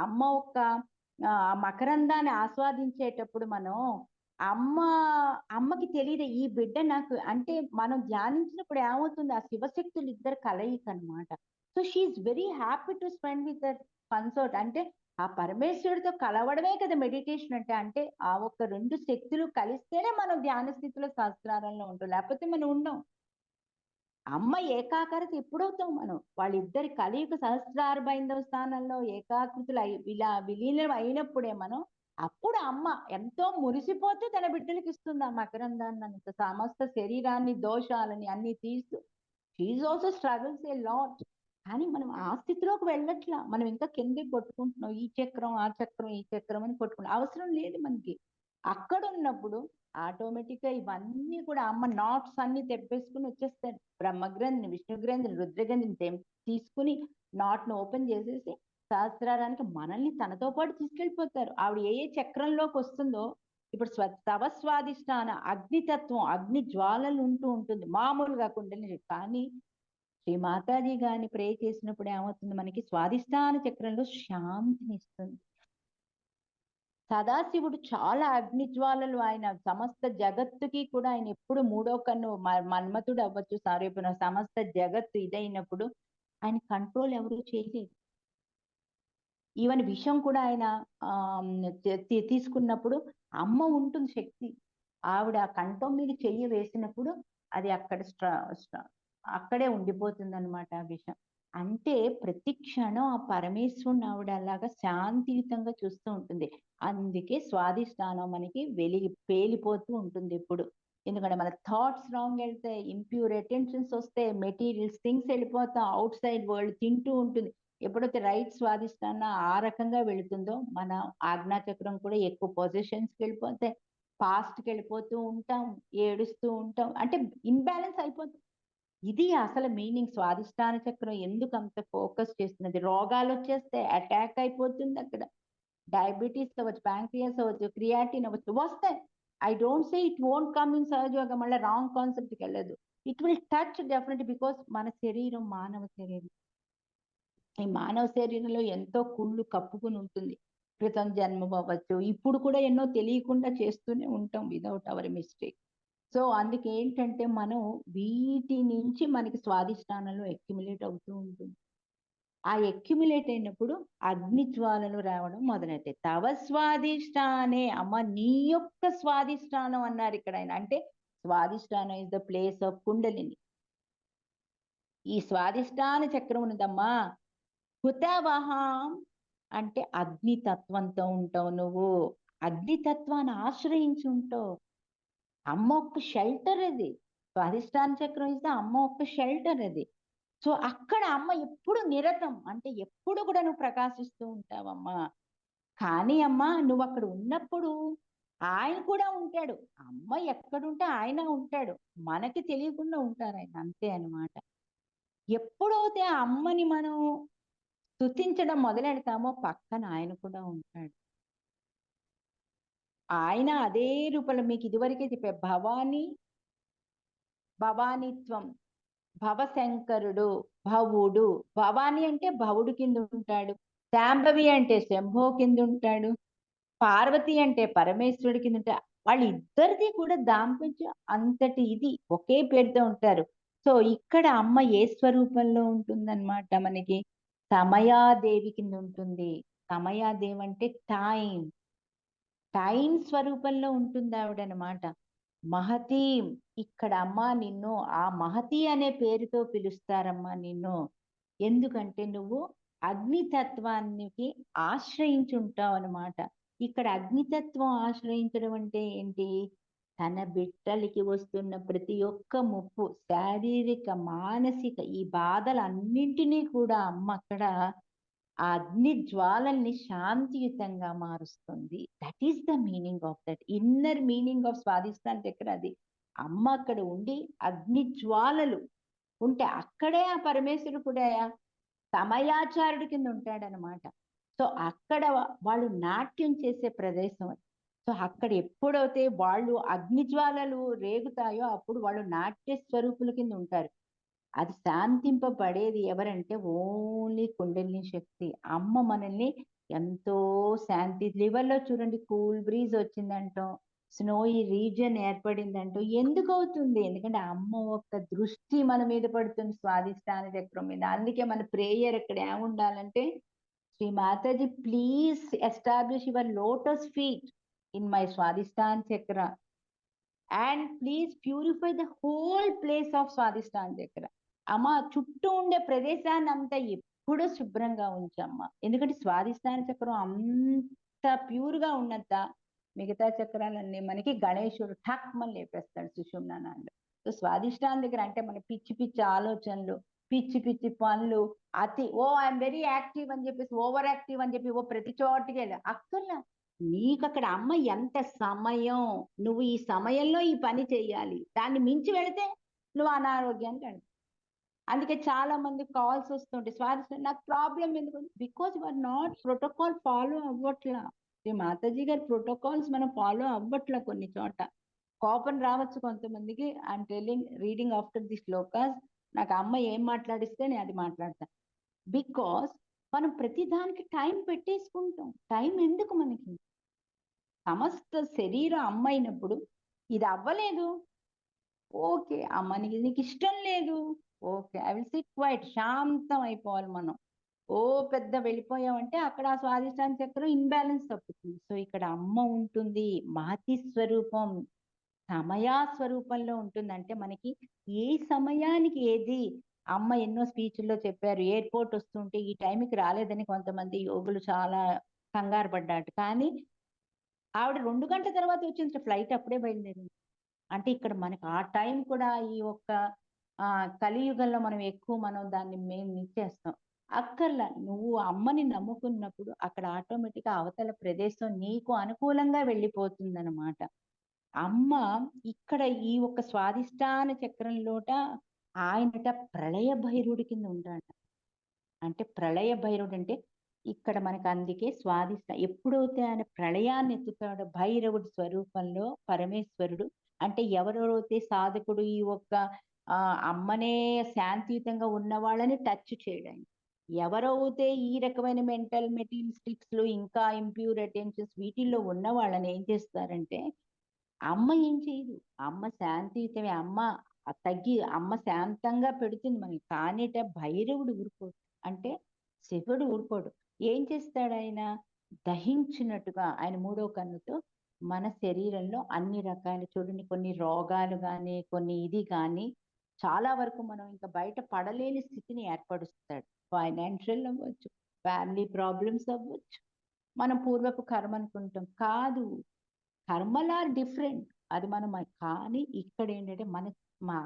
అమ్మ ఒక మకరందాన్ని ఆస్వాదించేటప్పుడు మనం అమ్మ అమ్మకి తెలియదు ఈ బిడ్డ నాకు అంటే మనం ధ్యానించినప్పుడు ఏమవుతుంది ఆ శివశక్తులు ఇద్దరు కలయిక అనమాట. So she is very happy to spend with that concert. అంటే ఆ పరమేశ్వరుడితో కలవడమే కదా మెడిటేషన్ అంటే. అంటే ఆ ఒక్క రెండు శక్తులు కలిస్తేనే మనం ధ్యాన స్థితిలో సహస్రారంలో ఉంటాం, లేకపోతే మనం ఉండం. అమ్మ ఏకాగ్రత ఎప్పుడవుతాం మనం? వాళ్ళిద్దరి కలయిక సహస్రార బైందవ స్థానంలో ఏకాకృతులు విలీనం అయినప్పుడే మనం అప్పుడు అమ్మ ఎంతో మురిసిపోతూ తన బిడ్డలకి ఇస్తుంది ఆ మకరందాన్ని అంత సమస్త శరీరాన్ని దోషాలని అన్ని తీస్తూ. She is also struggles a lot. కానీ మనం ఆ స్థితిలోకి వెళ్ళట్లా, మనం ఇంకా కిందకి కొట్టుకుంటున్నాం. ఈ చక్రం ఆ చక్రం ఈ చక్రం అని కొట్టుకుంటాం, అవసరం లేదు మనకి. అక్కడ ఉన్నప్పుడు ఆటోమేటిక్ గా ఇవన్నీ కూడా అమ్మ నాట్స్ అన్ని తెప్పేసుకుని వచ్చేస్తాడు. బ్రహ్మగ్రంథిని, విష్ణుగ్రంథిని, రుద్రగ్రంథిని తీసుకుని నాట్ను ఓపెన్ చేసేసి సహస్రారానికి మనల్ని తనతో పాటు తీసుకెళ్ళిపోతారు. ఆవిడ ఏ చక్రంలోకి వస్తుందో ఇప్పుడు తవస్వాదిష్టాన అగ్నితత్వం, అగ్ని జ్వాలలు ఉంటూ ఉంటుంది మామూలుగా కుండలి. కానీ శ్రీ మాతాజీ గారిని ప్రే చేసినప్పుడు ఏమవుతుంది, మనకి స్వాదిష్టాన చక్రంలో శాంతిని ఇస్తుంది. సదాశివుడు చాలా అగ్నిజ్వాలలు, ఆయన సమస్త జగత్తుకి కూడా ఆయన ఎప్పుడు మూడో కన్ను మన్మథుడు అవ్వచ్చు, సారేపున సమస్త జగత్తు ఇదైనప్పుడు ఆయన కంట్రోల్ ఎవరు చేయలేదు. ఈవెన్ విషం కూడా ఆయన తీసుకున్నప్పుడు అమ్మ ఉంటుంది శక్తి, ఆవిడ కంఠం మీద చెయ్యి వేసినప్పుడు అది అక్కడే ఉండిపోతుంది అనమాట ఆ విషం. అంటే ప్రతి క్షణం ఆ పరమేశ్వరుని ఆవిడ అలాగా శాంతియుతంగా చూస్తూ ఉంటుంది. అందుకే స్వాదిష్టానం మనకి పేలిపోతూ ఉంటుంది ఎప్పుడు. ఎందుకంటే మన థాట్స్ రాంగ్ వెళ్తే, ఇంప్యూర్ అటెన్షన్స్ వస్తే, మెటీరియల్స్ థింగ్స్ వెళ్ళిపోతాం, అవుట్ సైడ్ వరల్డ్ తింటూ ఉంటుంది. ఎప్పుడైతే రైట్ స్వాదిష్టాన ఆ రకంగా వెళుతుందో మన ఆజ్ఞాచక్రం కూడా ఎక్కువ పొజిషన్స్కి వెళ్ళిపోతే పాస్ట్కి వెళ్ళిపోతూ ఉంటాం, ఏడుస్తూ ఉంటాం, అంటే ఇన్బ్యాలెన్స్ అయిపోతుంది. ఇది అసలు మీనింగ్. స్వాదిష్టాన చక్రం ఎందుకు అంత ఫోకస్ చేస్తున్నది? రోగాలు వచ్చేస్తే అటాక్ అయిపోతుంది అక్కడ. డయాబెటీస్ అవ్వచ్చు, ప్యాంక్రియాస్ అవ్వచ్చు, క్రియాటిన్ అవ్వచ్చు, వస్తాయి. I don't say it won't come in Sahaja Yoga, మళ్ళీ రాంగ్ కాన్సెప్ట్కి వెళ్ళదు. It will touch definite, because మన శరీరం మానవ శరీరం. ఈ మానవ శరీరంలో ఎంతో కుళ్ళు కప్పుకుని ఉంటుంది. క్రితం జన్మ అవ్వచ్చు, ఇప్పుడు కూడా ఎన్నో తెలియకుండా చేస్తూనే ఉంటాం విదౌట్ అవర్ మిస్టేక్. సో అందుకే ఏంటంటే మనం వీటి నుంచి మనకి స్వాదిష్టానంలో అక్యుములేట్ అవుతూ ఉంటుంది. ఆ అక్యుములేట్ అయినప్పుడు అగ్ని జ్వాలలు రావడం మొదలైతాయి. తవ స్వాదిష్టానే, అమ్మ నీ యొక్క స్వాదిష్టానం అన్నారు ఇక్కడ ఆయన. అంటే స్వాదిష్టానం is the place of Kundalini. ఈ స్వాదిష్టాన చక్రం ఉన్నదమ్మా. హుతవహాం అంటే అగ్నితత్వంతో ఉంటావు నువ్వు, అగ్నితత్వాన్ని ఆశ్రయించి ఉంటావు. అమ్మ ఒక్క షెల్టర్ అది. స్వాదిష్టాన చక్రం ఇస్తే అమ్మ ఒక్క షెల్టర్ అది. సో అక్కడ అమ్మ ఎప్పుడు నిరతం, అంటే ఎప్పుడు కూడా నువ్వు ప్రకాశిస్తూ ఉంటావమ్మా. కానీ అమ్మ నువ్వు అక్కడ ఉన్నప్పుడు ఆయన కూడా ఉంటాడు. అమ్మ ఎక్కడుంటే ఆయన ఉంటాడు, మనకి తెలియకుండా ఉంటారు ఆయన, అంతే అనమాట. ఎప్పుడైతే ఆ అమ్మని మనం స్తుతించడం మొదలెడతామో పక్కన ఆయన కూడా ఉంటాడు. ఆయన అదే రూపంలో మీకు ఇదివరకే చెప్పే భవానిత్వం, భవశంకరుడు, భవుడు. భవాని అంటే భవుడు కింద ఉంటాడు, శాంభవి అంటే శంభో కింద ఉంటాడు, పార్వతి అంటే పరమేశ్వరుడి కింద ఉంటాడు. వాళ్ళిద్దరిది కూడా దాంపత్యం అంతటి ఇది ఒకే పేరుతో ఉంటారు. సో ఇక్కడ అమ్మ ఏ స్వరూపంలో ఉంటుందన్నమాట మనకి? సమయాదేవి కింద ఉంటుంది. సమయాదేవి అంటే టైం, టైం స్వరూపంలో ఉంటుంది ఆవిడనమాట. మహతి, ఇక్కడ అమ్మ నిన్ను ఆ మహతి అనే పేరుతో పిలుస్తారమ్మా నిన్ను. ఎందుకంటే నువ్వు అగ్నితత్వానికి ఆశ్రయించి ఉంటావు అనమాట. ఇక్కడ అగ్నితత్వం ఆశ్రయించడం అంటే ఏంటి? తన బిడ్డలకి వస్తున్న ప్రతి ఒక్క ముప్పు, శారీరక మానసిక ఈ బాధలన్నింటినీ కూడా అమ్మ అక్కడ ఆ అగ్ని జ్వాలల్ని శాంతియుతంగా మారుస్తుంది. That is the meaning of that, inner meaning of Swadhisthana చక్రం అది. అమ్మ అక్కడ ఉండి అగ్ని జ్వాలలు ఉంటే అక్కడే ఆ పరమేశ్వరుడు కూడా సమయాచారుడి కింద ఉంటాడనమాట. సో అక్కడ వాళ్ళు నాట్యం చేసే ప్రదేశం అది. సో అక్కడ ఎప్పుడైతే వాళ్ళు అగ్ని జ్వాలలు రేగుతాయో అప్పుడు వాళ్ళు నాట్య స్వరూపుల కింద ఉంటారు. అది శాంతింపబడేది ఎవరంటే ఓన్లీ కుండలిని శక్తి. అమ్మ మనల్ని ఎంతో శాంతి లివర్‌లో చూడండి కూల్ బ్రీజ్ వచ్చిందంటాం. స్నోయి రీజియన్ ఏర్పడిందంటాం. ఎందుకవుతుంది? ఎందుకంటే అమ్మ యొక్క దృష్టి మన మీద పడుతుంది స్వాదిష్టాన చక్రం మీద. అందుకే మన ప్రేయర్ ఇక్కడ ఏముండాలంటే, Shri Mataji please establish your lotus feet in my Swadhisthana chakra and please purify the whole place of Swadhisthana chakra. అమ్మ చుట్టూ ఉండే ప్రదేశాన్ని అంతా ఎప్పుడూ శుభ్రంగా ఉంచమ్మ. ఎందుకంటే స్వాదిష్టాన చక్రం అంత ప్యూర్ గా ఉన్నంత మిగతా చక్రాలన్నీ మనకి గణేశుడు ఠక్మని లేపేస్తాడు సుషుమ్నానాల్లో. సో స్వాదిష్టాన దగ్గర అంటే మన పిచ్చి పిచ్చి ఆలోచనలు, పిచ్చి పిచ్చి పనులు, ఐఎమ్ వెరీ యాక్టివ్ అని చెప్పేసి ఓవర్ యాక్టివ్ అని చెప్పి ప్రతి చోటికి అక్కర్లా. నీకు అక్కడ అమ్మ ఎంత సమయం, నువ్వు ఈ సమయంలో ఈ పని చేయాలి, దాన్ని మించి వెళితే నువ్వు అనారోగ్యానికి వెళ్తావు. అందుకే చాలా మంది కాల్స్ వస్తుంటాయి, స్వాతి నాకు ప్రాబ్లం ఎందుకు, because you are not protocol follow అవ్వట్లా. శ్రీ మాతాజీ గారి ప్రోటోకాల్స్ మనం ఫాలో అవ్వట్లా. కొన్ని చోట కోపం రావచ్చు కొంతమందికి. I'm telling reading after the shlokas, నాకు అమ్మ ఏం మాట్లాడిస్తే నేను అది మాట్లాడతాను. బికాస్ మనం ప్రతి దానికి టైం పెట్టేసుకుంటాం. టైం ఎందుకు మనకి? సమస్త శరీరం అమ్మైనప్పుడు ఇది అవ్వలేదు, ఓకే అమ్మ నీకు ఇష్టం లేదు, okay I will sit quiet, శాంతం అయిపోవాలి మనం. ఓ పెద్ద వెళ్ళిపోయామంటే అక్కడ ఆ స్వాదిష్టాన చక్రం ఇన్బ్యాలెన్స్ తప్పుతుంది. సో ఇక్కడ అమ్మ ఉంటుంది, మాతి స్వరూపం సమయా స్వరూపంలో ఉంటుందంటే మనకి ఏ సమయానికి ఏది. అమ్మ ఎన్నో స్పీచ్ల్లో చెప్పారు, ఎయిర్పోర్ట్ వస్తుంటే ఈ టైంకి రాలేదని కొంతమంది యోగులు చాలా కంగారు పడ్డారు. కానీ ఆవిడ 2 గంటల తర్వాత వచ్చింది ఫ్లైట్, అప్పుడే బయలుదేరింది. అంటే ఇక్కడ మనకు ఆ టైం కూడా ఈ ఒక్క కలియుగంలో మనం ఎక్కువ మనం దాన్ని మేము ఇచ్చేస్తాం. అక్కర్లా, నువ్వు అమ్మని నమ్ముకున్నప్పుడు అక్కడ ఆటోమేటిక్‌గా అవతల ప్రదేశం నీకు అనుకూలంగా వెళ్ళిపోతుందనమాట. అమ్మ ఇక్కడ ఈ ఒక్క స్వాదిష్టాన చక్రంలోట ఆయనట ప్రళయ భైరవుడి కింద ఉంటాడట. అంటే ప్రళయ భైరవుడు అంటే ఇక్కడ మనకు అందుకే స్వాదిష్ట ఎప్పుడైతే ఆయన ప్రళయాన్ని ఎత్తుతాడో భైరవుడి స్వరూపంలో పరమేశ్వరుడు, అంటే ఎవరెవరైతే సాధకుడు ఈ ఒక్క అమ్మనే శాంతియుతంగా ఉన్న వాళ్ళని టచ్ చేయడం, ఎవరైతే ఈ రకమైన మెంటల్ మెటీరియలిస్టిక్స్ లో ఇంకా ఇంప్యూర్ అటెన్షన్స్ వీటిల్లో ఉన్న వాళ్ళని ఏం చేస్తారంటే, అమ్మ ఏం చేయదు, అమ్మ శాంతియుతమే. అమ్మ అమ్మ శాంతంగా పెడుతుంది మనకి. కానీట భైరవుడు ఊరుకోడు, అంటే శివుడు ఊరుకోడు. ఏం చేస్తాడు ఆయన? దహించినట్టుగా ఆయన మూడో కన్నుతో మన శరీరంలో అన్ని రకాల చూడండి, కొన్ని రోగాలు కానీ కొన్ని ఇది కానీ చాలా వరకు మనం ఇంకా బయట పడలేని స్థితిని ఏర్పరుస్తాడు. ఫైనాన్షియల్ అవ్వచ్చు, ఫ్యామిలీ ప్రాబ్లమ్స్ అవ్వచ్చు, మనం పూర్వపు కర్మ అనుకుంటాం, కాదు కర్మలు ఆర్ డిఫరెంట్. అది మనం కానీ ఇక్కడ ఏంటంటే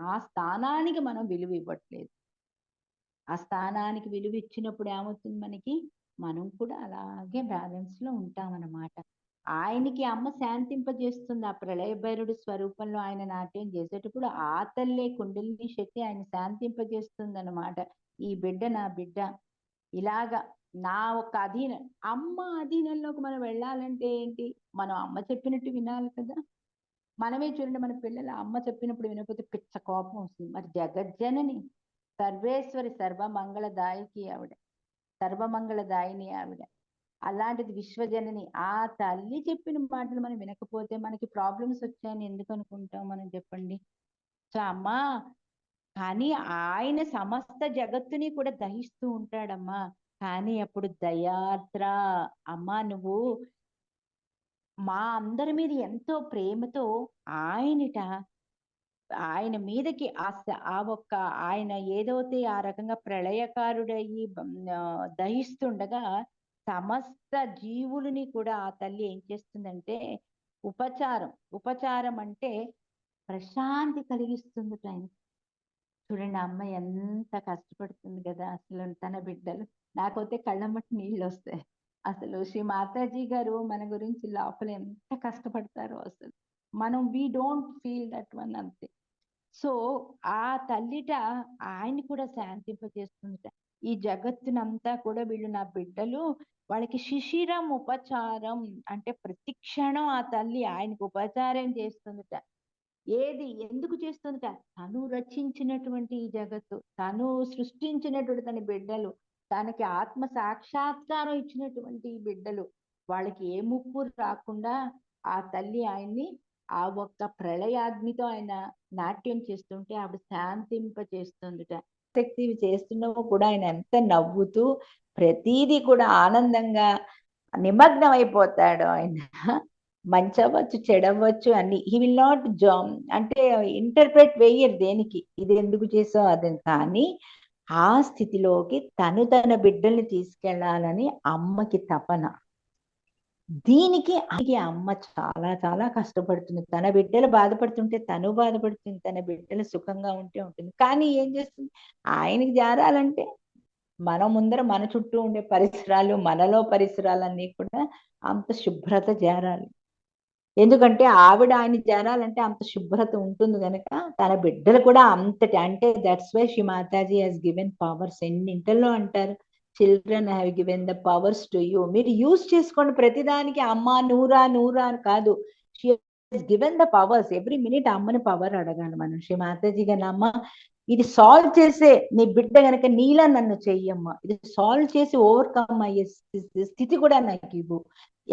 ఆ స్థానానికి మనం విలువ ఇవ్వట్లేదు. ఆ స్థానానికి విలువ ఇచ్చినప్పుడు ఏమవుతుంది మనకి, మనం కూడా అలాగే బ్యాలెన్స్ లో ఉంటామన్నమాట. ఆయనకి అమ్మ శాంతింపజేస్తుంది. ఆ ప్రళయ భైరుడి స్వరూపంలో ఆయన నాట్యం చేసేటప్పుడు ఆ తల్లే కుండలిని శక్తి ఆయన శాంతింపజేస్తుంది అనమాట. ఈ బిడ్డ నా బిడ్డ, ఇలాగా నా ఒక అధీనం. అమ్మ అధీనంలోకి మనం వెళ్ళాలంటే ఏంటి? మనం అమ్మ చెప్పినట్టు వినాలి కదా. మనమే చూడండి, మన పిల్లలు అమ్మ చెప్పినప్పుడు వినకపోతే పిచ్చ కోపం వస్తుంది. మరి జగజ్జనని సర్వేశ్వరి సర్వమంగళదాయికి ఆవిడ, సర్వమంగళదాయిని ఆవిడ. అలాంటిది విశ్వజనని, ఆ తల్లి చెప్పిన మాటలు మనం వినకపోతే మనకి ప్రాబ్లమ్స్ వచ్చాయని ఎందుకు అనుకుంటాం మనం, చెప్పండి. సో అమ్మా, కానీ ఆయన సమస్త జగత్తుని కూడా దహిస్తూ ఉంటాడమ్మా. కానీ అప్పుడు దయార్ద్ర, అమ్మా నువ్వు మా అందరి మీద ఎంతో ప్రేమతో ఆయన మీదకి ఆ ఒక్క ఆయన ఏదైతే ఆ రకంగా ప్రళయకారుడయ్యి దహిస్తుండగా సమస్త జీవులని కూడా ఆ తల్లి ఏం చేస్తుందంటే ఉపచారం అంటే ప్రశాంతి కలిగిస్తుంది ఆయన. చూడండి అమ్మ ఎంత కష్టపడుతుంది కదా అసలు తన బిడ్డలు. నాకైతే కళ్ళమ్మటి నీళ్ళు వస్తాయి. అసలు శ్రీ మాతాజీ గారు మన గురించి లోపల ఎంత కష్టపడతారో అసలు మనం we don't feel that one అంతే. సో ఆ తల్లిట ఆయన్ని కూడా శాంతింపజేస్తుందిట. ఈ జగత్తునంతా కూడా వీళ్ళు నా బిడ్డలు, వాళ్ళకి శిశిరం ఉపచారం అంటే ప్రతి క్షణం ఆ తల్లి ఆయనకు ఉపచారం చేస్తుందిట. ఏది ఎందుకు చేస్తుందిట? తను రచించినటువంటి ఈ జగత్తు, తను సృష్టించినటువంటి తన బిడ్డలు, తనకి ఆత్మ సాక్షాత్కారం ఇచ్చినటువంటి ఈ బిడ్డలు, వాళ్ళకి ఏ ముప్పు రాకుండా ఆ తల్లి ఆయన్ని ఆ ఒక్క ప్రళయాగ్నితో ఆయన నాట్యం చేస్తుంటే ఆవిడ శాంతింప చేస్తుందిట. శక్తి చేస్తున్నావు కూడా ఆయన ఎంత నవ్వుతూ ప్రతీది కూడా ఆనందంగా నిమగ్నం అయిపోతాడు ఆయన. మంచి అవ్వచ్చు, చెడవచ్చు అన్ని. హీ విల్ నాట్ అంటే ఇంటర్ప్రెట్ వేయరు దేనికి, ఇది ఎందుకు చేసావు అదని. కానీ ఆ స్థితిలోకి తన బిడ్డల్ని తీసుకెళ్లాలని అమ్మకి తపన. దీనికి అమ్మ చాలా చాలా కష్టపడుతుంది. తన బిడ్డలు బాధపడుతుంటే తను బాధపడుతుంది, తన బిడ్డలు సుఖంగా ఉంటే ఉంటుంది. కానీ ఏం చేస్తుంది, ఆయనకి జారాలంటే మన ముందర మన చుట్టూ ఉండే పరిసరాలు, మనలో పరిసరాలన్నీ కూడా అంత శుభ్రత జారాలి. ఎందుకంటే ఆవిడ ఆయన చేరాలంటే అంత శుభ్రత ఉంటుంది కనుక తన బిడ్డలు కూడా అంతటి. అంటే that's why Shri Mataji has given powers. ఎన్నింటల్లో అంటారు, children have given the powers to you. మీరు యూజ్ చేసుకోండి ప్రతిదానికి. అమ్మ నూరా నూరా అని కాదు, she has given the powers. Every minute అమ్మని పవర్ అడగాలి మనం. శ్రీ మాతాజీ గారి అమ్మ ఇది సాల్వ్ చేసే నీ బిడ్డ గనక నీలా నన్ను చెయ్యమ్మా, ఇది సాల్వ్ చేసి ఓవర్కమ్ అయ్యే స్థితి కూడా నాకు ఇవ్వు.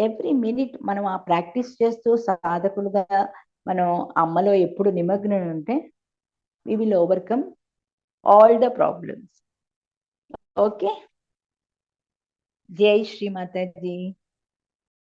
ఎవ్రీ మినిట్ మనం ఆ ప్రాక్టీస్ చేస్తూ సాధకులుగా మనం అమ్మలో ఎప్పుడు నిమగ్నం ఉంటే we will overcome all the problems. Okay, జై శ్రీ మాతాజీ.